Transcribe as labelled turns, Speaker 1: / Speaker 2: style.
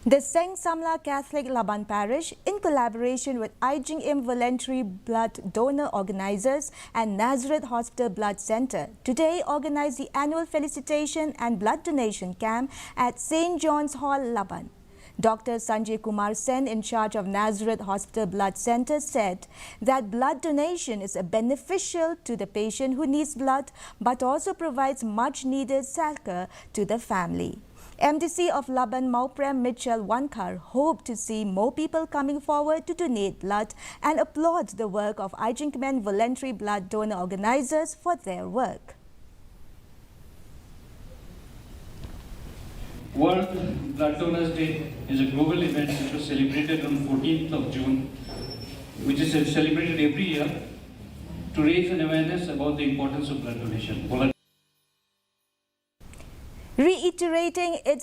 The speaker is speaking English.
Speaker 1: The Saint Samla Catholic Laban Parish, in collaboration with IJIM Voluntary Blood Donor Organizers and Nazareth Hospital Blood Center, today organized the annual Felicitation and Blood Donation Camp at St. John's Hall, Laban. Dr. Sanjay Kumar Sen, in charge of Nazareth Hospital Blood Center, said that blood donation is beneficial to the patient who needs blood, but also provides much-needed succor to the family. MDC of Laban Mauprem Mitchell Wankar hoped to see more people coming forward to donate blood and applaud the work of IJIM Voluntary Blood Donor Organizers for their work.
Speaker 2: World Blood Donors Day is a global event which was celebrated on 14th of June, which is celebrated every year to raise an awareness about the importance of blood donation.
Speaker 1: Reiterating its